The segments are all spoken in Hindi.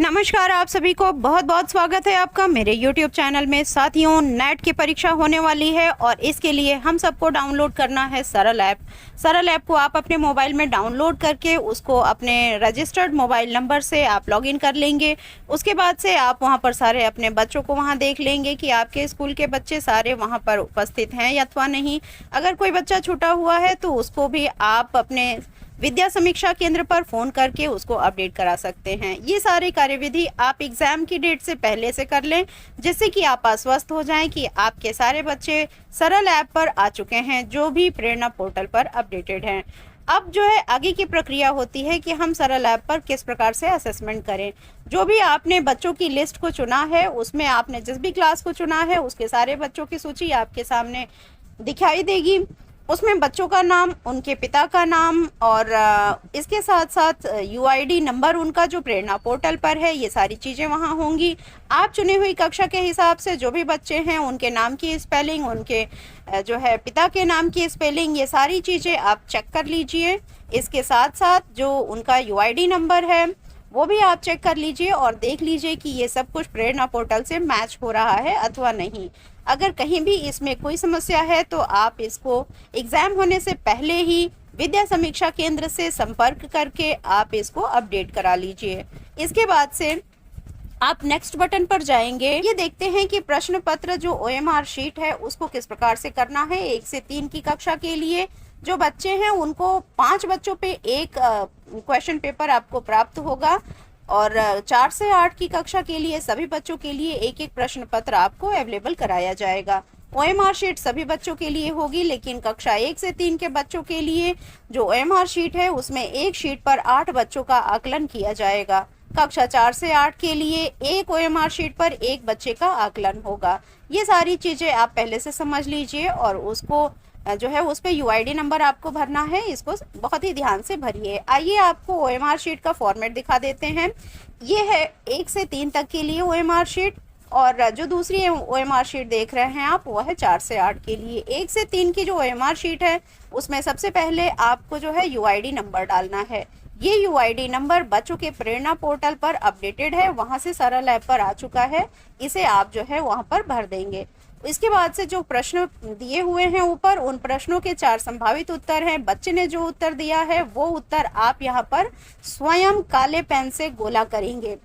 नमस्कार, आप सभी को बहुत बहुत स्वागत है आपका मेरे YouTube चैनल में। साथियों, नेट की परीक्षा होने वाली है और इसके लिए हम सबको डाउनलोड करना है सरल ऐप। सरल ऐप को आप अपने मोबाइल में डाउनलोड करके उसको अपने रजिस्टर्ड मोबाइल नंबर से आप लॉगिन कर लेंगे। उसके बाद से आप वहां पर सारे अपने बच्चों को वहां देख लेंगे कि आपके स्कूल के बच्चे सारे वहां पर उपस्थित हैं अथवा नहीं। अगर कोई बच्चा छूटा हुआ है तो उसको भी आप अपने विद्या समीक्षा केंद्र पर फोन करके उसको अपडेट करा सकते हैं। ये सारी कार्यविधि आप एग्जाम की डेट से पहले से कर लें, जिससे कि आप आश्वस्त हो जाएं कि आपके सारे बच्चे सरल ऐप पर आ चुके हैं, जो भी प्रेरणा पोर्टल पर अपडेटेड हैं। अब जो है आगे की प्रक्रिया होती है कि हम सरल ऐप पर किस प्रकार से असेसमेंट करें। जो भी आपने बच्चों की लिस्ट को चुना है, उसमें आपने जिस भी क्लास को चुना है उसके सारे बच्चों की सूची आपके सामने दिखाई देगी। उसमें बच्चों का नाम, उनके पिता का नाम और इसके साथ साथ यूआईडी नंबर उनका जो प्रेरणा पोर्टल पर है, ये सारी चीज़ें वहाँ होंगी। आप चुनी हुई कक्षा के हिसाब से जो भी बच्चे हैं उनके नाम की स्पेलिंग, उनके जो है पिता के नाम की स्पेलिंग, ये सारी चीज़ें आप चेक कर लीजिए। इसके साथ साथ जो उनका यूआईडी नंबर है वो भी आप चेक कर लीजिए और देख लीजिए कि ये सब कुछ प्रेरणा पोर्टल से मैच हो रहा है अथवा नहीं। अगर कहीं भी इसमें कोई समस्या है तो आप इसको एग्जाम होने से पहले ही विद्या समीक्षा केंद्र से संपर्क करके आप इसको अपडेट करा लीजिए। इसके बाद से आप नेक्स्ट बटन पर जाएंगे। ये देखते हैं कि प्रश्न पत्र जो ओएमआर शीट है उसको किस प्रकार से करना है। 1 से 3 की कक्षा के लिए जो बच्चे हैं उनको 5 बच्चों पे एक क्वेश्चन पेपर आपको प्राप्त होगा और 4 से 8 की कक्षा के लिए सभी बच्चों के लिए एक एक प्रश्न पत्र आपको अवेलेबल कराया जाएगा। ओएमआर शीट सभी बच्चों के लिए होगी, लेकिन कक्षा 1 से 3 के बच्चों के लिए जो ओएमआर शीट है उसमें एक शीट पर 8 बच्चों का आकलन किया जाएगा। कक्षा 4 से 8 के लिए एक ओएमआर शीट पर एक बच्चे का आकलन होगा। ये सारी चीजें आप पहले से समझ लीजिए और उसको जो है उस पे यूआईडी नंबर आपको भरना है, इसको बहुत ही ध्यान से भरिए। आइए आपको ओएमआर शीट का फॉर्मेट दिखा देते हैं। ये है 1 से 3 तक के लिए ओएमआर शीट और जो दूसरी ओएमआर शीट देख रहे हैं आप वो है 4 से 8 के लिए। 1 से 3 की जो ओएमआर शीट है उसमें सबसे पहले आपको जो है यूआईडी नंबर डालना है। ये यूआईडी नंबर बच्चों के प्रेरणा पोर्टल पर अपडेटेड है, वहां से सरल ऐप पर आ चुका है। इसे आप जो है वहां पर भर देंगे। इसके बाद से जो प्रश्न दिए हुए हैं ऊपर, उन प्रश्नों के 4 संभावित उत्तर हैं। बच्चे ने जो उत्तर दिया है वो उत्तर आप यहाँ पर स्वयं काले पेन से गोला करेंगे।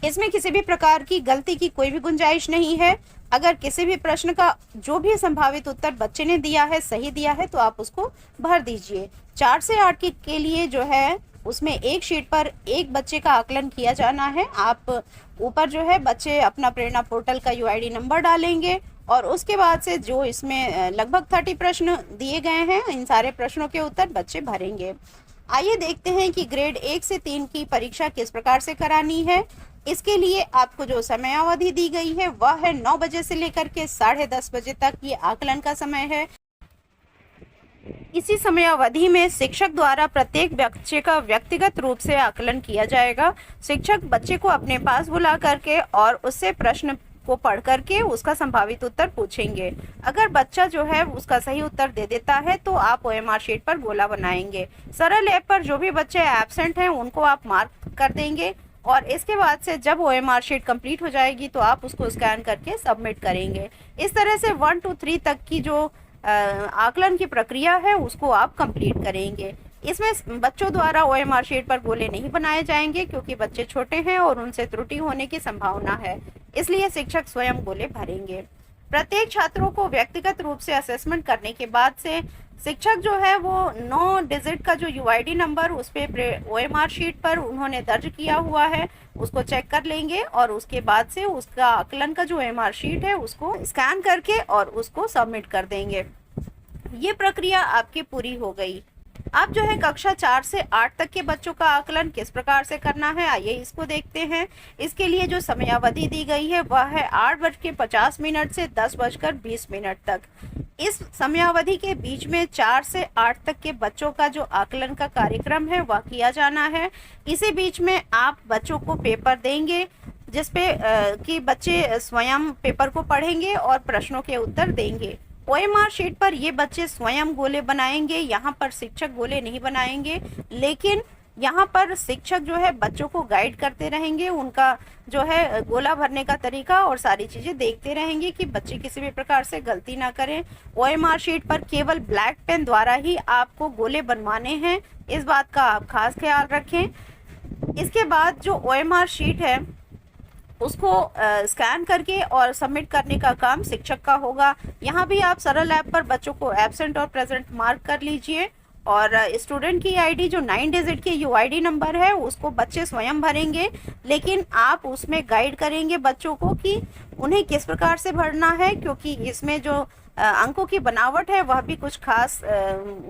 इसमें किसी भी प्रकार की गलती की कोई भी गुंजाइश नहीं है। अगर किसी भी प्रश्न का जो भी संभावित उत्तर बच्चे ने दिया है सही दिया है तो आप उसको भर दीजिए। 4 से 8 के लिए जो है उसमें एक शीट पर एक बच्चे का आकलन किया जाना है। आप ऊपर जो है बच्चे अपना प्रेरणा पोर्टल का यूआईडी नंबर डालेंगे और उसके बाद से जो इसमें लगभग 30 प्रश्न दिए गए हैं, इन सारे प्रश्नों के उत्तर बच्चे भरेंगे। आइए देखते हैं कि ग्रेड 1 से 3 की परीक्षा किस प्रकार से करानी है। इसके लिए आपको जो समयावधि दी गई है वह है 9 बजे से लेकर के 10:30 बजे तक ये आकलन का समय है। इसी समयावधि में शिक्षक द्वारा प्रत्येक बच्चे का व्यक्तिगत रूप से आकलन किया जाएगा। शिक्षक बच्चे को अपने पास बुला करके और उससे प्रश्न को पढ़ करके उसका संभावित उत्तर पूछेंगे। अगर बच्चा जो है उसका सही उत्तर दे देता है तो आप ओएमआर शीट पर गोला बनाएंगे। सरल ऐप पर जो भी बच्चे एब्सेंट हैं उनको आप मार्क कर देंगे और इसके बाद से जब ओएमआर शीट कंप्लीट हो जाएगी तो आप उसको स्कैन करके सबमिट करेंगे। इस तरह से 1 to 3 तक की जो आकलन की प्रक्रिया है उसको आप कंप्लीट करेंगे। इसमें बच्चों द्वारा ओएमआर शीट पर गोले नहीं बनाए जाएंगे क्योंकि बच्चे छोटे हैं और उनसे त्रुटि होने की संभावना है, इसलिए शिक्षक स्वयं गोले भरेंगे। प्रत्येक छात्रों को व्यक्तिगत रूप से असेसमेंट करने के बाद से शिक्षक जो है वो 9 डिजिट का जो यूआईडी नंबर उस पे ओएमआर शीट पर उन्होंने दर्ज किया हुआ है उसको चेक कर लेंगे और उसके बाद से उसका आकलन का जो ओएमआर शीट है उसको स्कैन करके और उसको सबमिट कर देंगे। ये प्रक्रिया आपकी पूरी हो गई। अब जो है कक्षा 4 से 8 तक के बच्चों का आकलन किस प्रकार से करना है, आइए इसको देखते हैं। इसके लिए जो समयावधि दी गई है वह है 8:50 से 10:20 तक। इस समयावधि के बीच में 4 से 8 तक के बच्चों का जो आकलन का कार्यक्रम है वह किया जाना है। इसी बीच में आप बच्चों को पेपर देंगे जिसपे कि बच्चे स्वयं पेपर को पढ़ेंगे और प्रश्नों के उत्तर देंगे। ओएमआर शीट पर ये बच्चे स्वयं गोले बनाएंगे, यहाँ पर शिक्षक गोले नहीं बनाएंगे, लेकिन यहाँ पर शिक्षक जो है बच्चों को गाइड करते रहेंगे, उनका जो है गोला भरने का तरीका और सारी चीज़ें देखते रहेंगे कि बच्चे किसी भी प्रकार से गलती ना करें। ओएमआर शीट पर केवल ब्लैक पेन द्वारा ही आपको गोले बनवाने हैं, इस बात का आप खास ख्याल रखें। इसके बाद जो ओएमआर शीट है उसको स्कैन करके और सबमिट करने का काम शिक्षक का होगा। यहाँ भी आप सरल ऐप पर बच्चों को एब्सेंट और प्रेजेंट मार्क कर लीजिए, और स्टूडेंट की आईडी जो 9 डिजिट के यूआईडी नंबर है उसको बच्चे स्वयं भरेंगे, लेकिन आप उसमें गाइड करेंगे बच्चों को कि उन्हें किस प्रकार से भरना है, क्योंकि इसमें जो अंकों की बनावट है वह भी कुछ खास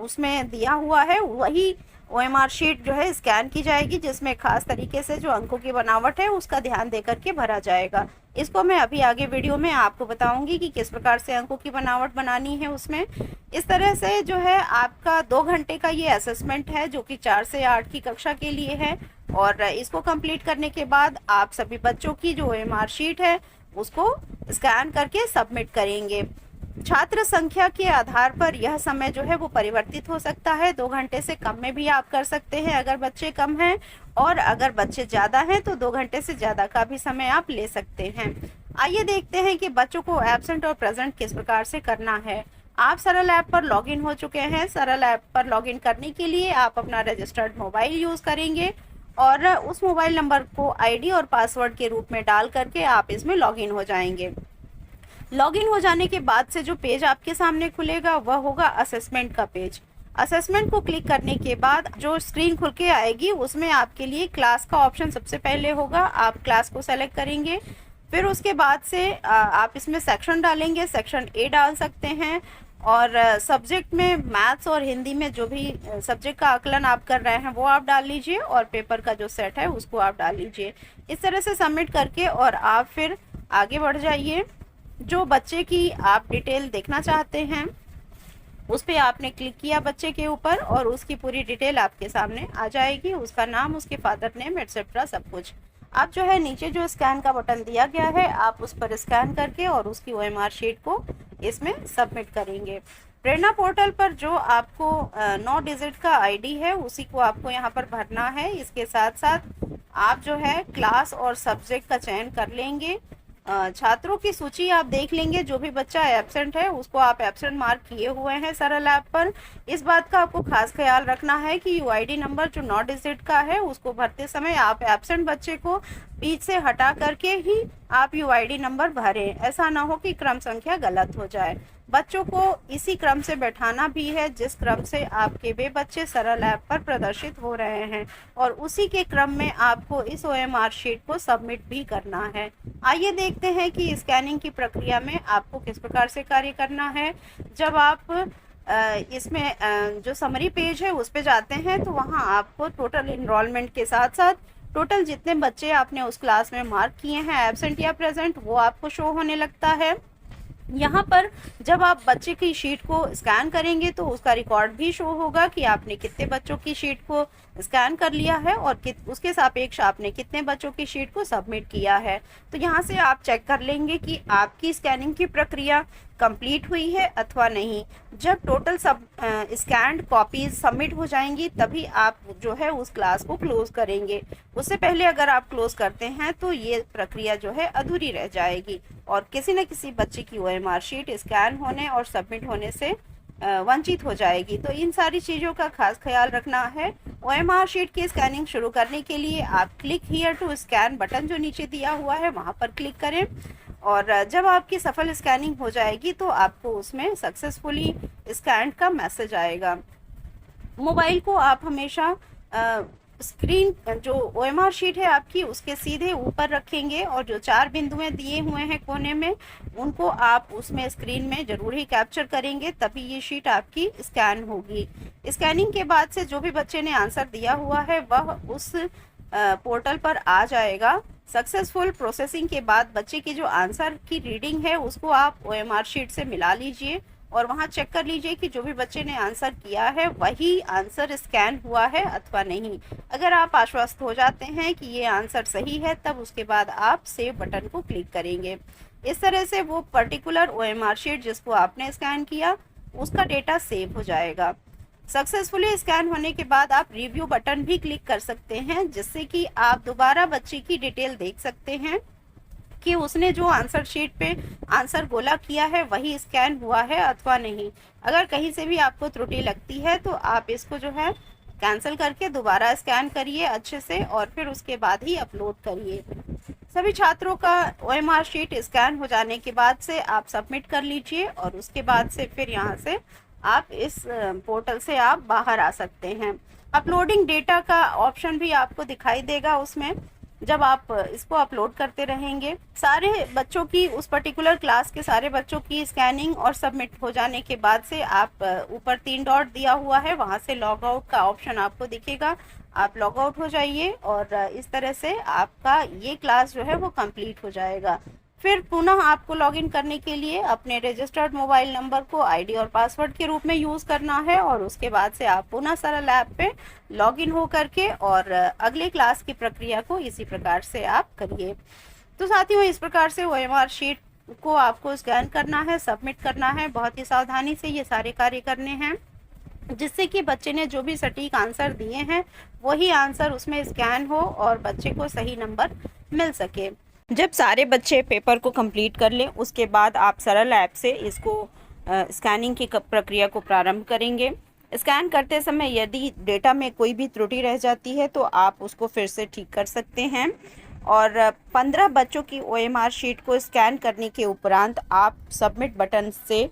उसमें दिया हुआ है। वही ओएमआर शीट जो है स्कैन की जाएगी, जिसमें खास तरीके से जो अंकों की बनावट है उसका ध्यान दे करके भरा जाएगा। इसको मैं अभी आगे वीडियो में आपको बताऊंगी कि किस प्रकार से अंकों की बनावट बनानी है उसमें। इस तरह से जो है आपका 2 घंटे का ये असेसमेंट है, जो कि 4 से 8 की कक्षा के लिए है, और इसको कंप्लीट करने के बाद आप सभी बच्चों की जो ओएमआर शीट है उसको स्कैन करके सबमिट करेंगे। छात्र संख्या के आधार पर यह समय जो है वो परिवर्तित हो सकता है, 2 घंटे से कम में भी आप कर सकते हैं अगर बच्चे कम हैं, और अगर बच्चे ज़्यादा हैं तो 2 घंटे से ज़्यादा का भी समय आप ले सकते हैं। आइए देखते हैं कि बच्चों को एब्सेंट और प्रेजेंट किस प्रकार से करना है। आप सरल ऐप पर लॉगिन हो चुके हैं। सरल ऐप पर लॉगिन करने के लिए आप अपना रजिस्टर्ड मोबाइल यूज़ करेंगे, और उस मोबाइल नंबर को आईडी और पासवर्ड के रूप में डाल करके आप इसमें लॉगिन हो जाएंगे। लॉगिन हो जाने के बाद से जो पेज आपके सामने खुलेगा वह होगा असेसमेंट का पेज। असेसमेंट को क्लिक करने के बाद जो स्क्रीन खुल के आएगी उसमें आपके लिए क्लास का ऑप्शन सबसे पहले होगा। आप क्लास को सेलेक्ट करेंगे, फिर उसके बाद से आप इसमें सेक्शन डालेंगे। सेक्शन ए डाल सकते हैं, और सब्जेक्ट में मैथ्स और हिंदी में जो भी सब्जेक्ट का आकलन आप कर रहे हैं वो आप डाल लीजिए, और पेपर का जो सेट है उसको आप डाल लीजिए। इस तरह से सबमिट करके और आप फिर आगे बढ़ जाइए। जो बच्चे की आप डिटेल देखना चाहते हैं उस पर आपने क्लिक किया बच्चे के ऊपर, और उसकी पूरी डिटेल आपके सामने आ जाएगी, उसका नाम, उसके फादर नेम एटसेट्रा सब कुछ। आप जो है नीचे जो स्कैन का बटन दिया गया है आप उस पर स्कैन करके और उसकी ओएमआर शीट को इसमें सबमिट करेंगे। प्रेरणा पोर्टल पर जो आपको 9 डिजिट का आईडी है उसी को आपको यहाँ पर भरना है। इसके साथ साथ आप जो है क्लास और सब्जेक्ट का चयन कर लेंगे। छात्रों की सूची आप देख लेंगे, जो भी बच्चा एब्सेंट है उसको आप एब्सेंट मार्क किए हुए हैं सरल ऐप पर। इस बात का आपको खास ख्याल रखना है कि यूआईडी नंबर जो 9 डिजिट का है उसको भरते समय आप एब्सेंट बच्चे को बीच से हटा करके ही आप यूआईडी नंबर भरें। ऐसा ना हो कि क्रम संख्या गलत हो जाए। बच्चों को इसी क्रम से बैठाना भी है जिस क्रम से आपके वे बच्चे सरल ऐप पर प्रदर्शित हो रहे हैं, और उसी के क्रम में आपको इस ओएमआर शीट को सबमिट भी करना है। आइए देखते हैं कि स्कैनिंग की प्रक्रिया में आपको किस प्रकार से कार्य करना है। जब आप इसमें जो समरी पेज है उस पे जाते हैं तो वहाँ आपको टोटल इनरोलमेंट के साथ साथ टोटल जितने बच्चे आपने उस क्लास में मार्क किए हैं एब्सेंट या प्रेजेंट वो आपको शो होने लगता है। यहाँ पर जब आप बच्चे की शीट को स्कैन करेंगे तो उसका रिकॉर्ड भी शो होगा कि आपने कितने बच्चों की शीट को स्कैन कर लिया है और उसके सापेक्ष आपने कितने बच्चों की शीट को सबमिट किया है। तो यहाँ से आप चेक कर लेंगे कि आपकी स्कैनिंग की प्रक्रिया कंप्लीट हुई है अथवा नहीं। जब टोटल सब स्कैन्ड कॉपीज सबमिट हो जाएंगी तभी आप जो है उस क्लास को क्लोज करेंगे। उससे पहले अगर आप क्लोज करते हैं तो ये प्रक्रिया जो है अधूरी रह जाएगी और किसी न किसी बच्चे की ओएमआर शीट स्कैन होने और सबमिट होने से वंचित हो जाएगी। तो इन सारी चीज़ों का खास ख्याल रखना है। ओएमआर शीट की स्कैनिंग शुरू करने के लिए आप click here to scan button जो नीचे दिया हुआ है वहाँ पर क्लिक करें, और जब आपकी सफल स्कैनिंग हो जाएगी तो आपको उसमें सक्सेसफुली स्कैन का मैसेज आएगा। मोबाइल को आप हमेशा स्क्रीन जो ओएमआर शीट है आपकी उसके सीधे ऊपर रखेंगे और जो 4 बिंदुएं दिए हुए हैं कोने में उनको आप उसमें स्क्रीन में जरूर ही कैप्चर करेंगे, तभी ये शीट आपकी स्कैन होगी। स्कैनिंग के बाद से जो भी बच्चे ने आंसर दिया हुआ है वह उस पोर्टल पर आ जाएगा। सक्सेसफुल प्रोसेसिंग के बाद बच्चे की जो आंसर की रीडिंग है उसको आप ओएमआर शीट से मिला लीजिए और वहाँ चेक कर लीजिए कि जो भी बच्चे ने आंसर किया है वही आंसर स्कैन हुआ है अथवा नहीं। अगर आप आश्वस्त हो जाते हैं कि ये आंसर सही है तब उसके बाद आप सेव बटन को क्लिक करेंगे। इस तरह से वो पर्टिकुलर ओएमआर शीट जिसको आपने स्कैन किया उसका डेटा सेव हो जाएगा। सक्सेसफुली स्कैन होने के बाद आप रिव्यू बटन भी क्लिक कर सकते हैं, जिससे कि आप दोबारा बच्चे की डिटेल देख सकते हैं कि उसने जो आंसर शीट पे आंसर गोला किया है वही स्कैन हुआ है अथवा नहीं। अगर कहीं से भी आपको त्रुटि लगती है तो आप इसको जो है कैंसिल करके दोबारा स्कैन करिए अच्छे से और फिर उसके बाद ही अपलोड करिए। सभी छात्रों का OMR शीट स्कैन हो जाने के बाद से आप सबमिट कर लीजिए और उसके बाद से फिर यहाँ से आप इस पोर्टल से आप बाहर आ सकते हैं। अपलोडिंग डेटा का ऑप्शन भी आपको दिखाई देगा उसमें, जब आप इसको अपलोड करते रहेंगे। सारे बच्चों की, उस पर्टिकुलर क्लास के सारे बच्चों की स्कैनिंग और सबमिट हो जाने के बाद से आप ऊपर 3 डॉट दिया हुआ है, वहाँ से लॉग आउट का ऑप्शन आपको दिखेगा। आप लॉग आउट हो जाइए और इस तरह से आपका ये क्लास जो है वो कंप्लीट हो जाएगा। फिर पुनः आपको लॉगिन करने के लिए अपने रजिस्टर्ड मोबाइल नंबर को आईडी और पासवर्ड के रूप में यूज़ करना है और उसके बाद से आप पुनः सरल ऐप पे लॉगिन हो करके और अगले क्लास की प्रक्रिया को इसी प्रकार से आप करिए। तो साथियों, इस प्रकार से OMR शीट को आपको स्कैन करना है, सबमिट करना है। बहुत ही सावधानी से ये सारे कार्य करने हैं, जिससे कि बच्चे ने जो भी सटीक आंसर दिए हैं वही आंसर उसमें स्कैन हो और बच्चे को सही नंबर मिल सके। जब सारे बच्चे पेपर को कंप्लीट कर लें उसके बाद आप सरल ऐप से इसको स्कैनिंग की प्रक्रिया को प्रारंभ करेंगे। स्कैन करते समय यदि डेटा में कोई भी त्रुटि रह जाती है तो आप उसको फिर से ठीक कर सकते हैं और 15 बच्चों की OMR शीट को स्कैन करने के उपरांत आप सबमिट बटन से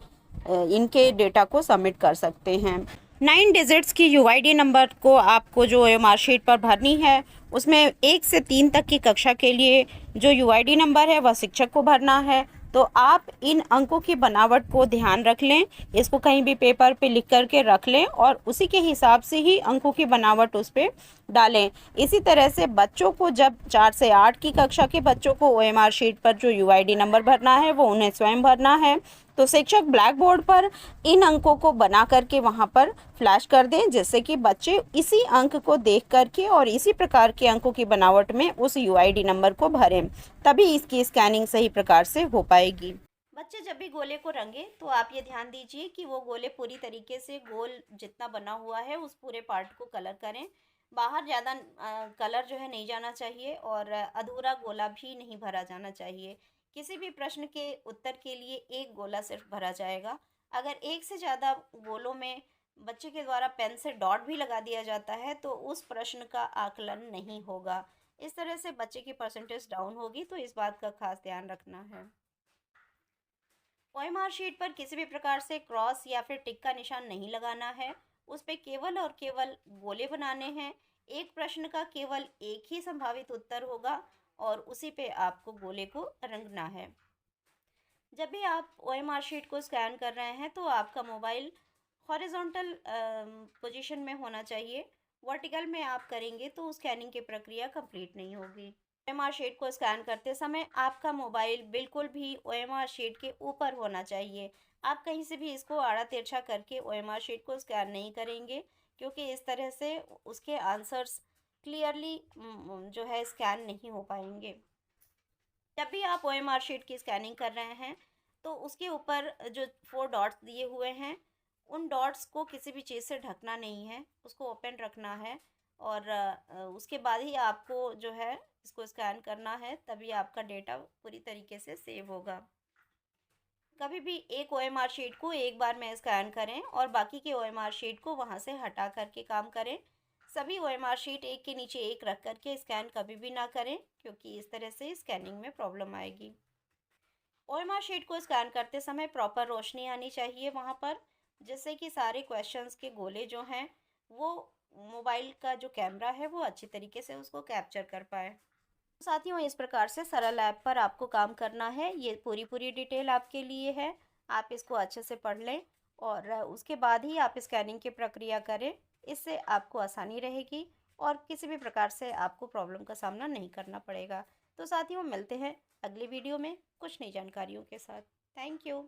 इनके डेटा को सबमिट कर सकते हैं। 9 डिजिट्स की UID नंबर को आपको जो OMR शीट पर भरनी है उसमें 1 से 3 तक की कक्षा के लिए जो UID नंबर है वह शिक्षक को भरना है। तो आप इन अंकों की बनावट को ध्यान रख लें, इसको कहीं भी पेपर पे लिख करके रख लें और उसी के हिसाब से ही अंकों की बनावट उस पर डालें। इसी तरह से बच्चों को, जब 4 से 8 की कक्षा के बच्चों को OMR शीट पर जो UID नंबर भरना है वो उन्हें स्वयं भरना है। तो शिक्षक ब्लैक बोर्ड पर इन अंकों को बना करके वहाँ पर फ्लैश कर दें, जिससे कि बच्चे इसी अंक को देख करके और इसी प्रकार के अंकों की बनावट में उस UID नंबर को भरें, तभी इसकी स्कैनिंग सही प्रकार से हो पाएगी। बच्चे जब भी गोले को रंगे तो आप ये ध्यान दीजिए कि वो गोले पूरी तरीके से गोल जितना बना हुआ है उस पूरे पार्ट को कलर करें। बाहर ज़्यादा कलर जो है नहीं जाना चाहिए और अधूरा गोला भी नहीं भरा जाना चाहिए। किसी भी प्रश्न के उत्तर के लिए एक गोला सिर्फ भरा जाएगा। अगर एक से ज़्यादा गोलों में बच्चे के द्वारा पेन से डॉट भी लगा दिया जाता है तो उस प्रश्न का आकलन नहीं होगा। इस तरह से बच्चे की परसेंटेज डाउन होगी, तो इस बात का खास ध्यान रखना है। OMR शीट पर किसी भी प्रकार से क्रॉस या फिर टिक का निशान नहीं लगाना है। उस पर केवल और केवल गोले बनाने हैं। एक प्रश्न का केवल एक ही संभावित उत्तर होगा और उसी पे आपको गोले को रंगना है। जब भी आप OMR शीट को स्कैन कर रहे हैं तो आपका मोबाइल हॉरिजॉन्टल पोजीशन में होना चाहिए। वर्टिकल में आप करेंगे तो स्कैनिंग की प्रक्रिया कंप्लीट नहीं होगी। OMR शीट को स्कैन करते समय आपका मोबाइल बिल्कुल भी OMR शीट के ऊपर होना चाहिए। आप कहीं से भी इसको आड़ा तिरछा करके OMR शीट को स्कैन नहीं करेंगे, क्योंकि इस तरह से उसके आंसर्स क्लियरली जो है स्कैन नहीं हो पाएंगे। जब भी आप OMR शीट की स्कैनिंग कर रहे हैं तो उसके ऊपर जो 4 डॉट्स दिए हुए हैं उन डॉट्स को किसी भी चीज़ से ढकना नहीं है, उसको ओपन रखना है और उसके बाद ही आपको जो है इसको स्कैन करना है, तभी आपका डेटा पूरी तरीके से सेव होगा। कभी भी एक OMR शीट को एक बार में स्कैन करें और बाकी के OMR शीट को वहाँ से हटा करके काम करें। सभी OMR शीट एक के नीचे एक रख करके स्कैन कभी भी ना करें, क्योंकि इस तरह से स्कैनिंग में प्रॉब्लम आएगी। OMR शीट को स्कैन करते समय प्रॉपर रोशनी आनी चाहिए वहाँ पर, जिससे कि सारे क्वेश्चंस के गोले जो हैं वो मोबाइल का जो कैमरा है वो अच्छी तरीके से उसको कैप्चर कर पाए। साथियों, इस प्रकार से सरल ऐप पर आपको काम करना है। ये पूरी डिटेल आपके लिए है, आप इसको अच्छे से पढ़ लें और उसके बाद ही आप स्कैनिंग की प्रक्रिया करें। इससे आपको आसानी रहेगी और किसी भी प्रकार से आपको प्रॉब्लम का सामना नहीं करना पड़ेगा। तो साथियों, मिलते हैं अगली वीडियो में कुछ नई जानकारियों के साथ। Thank you.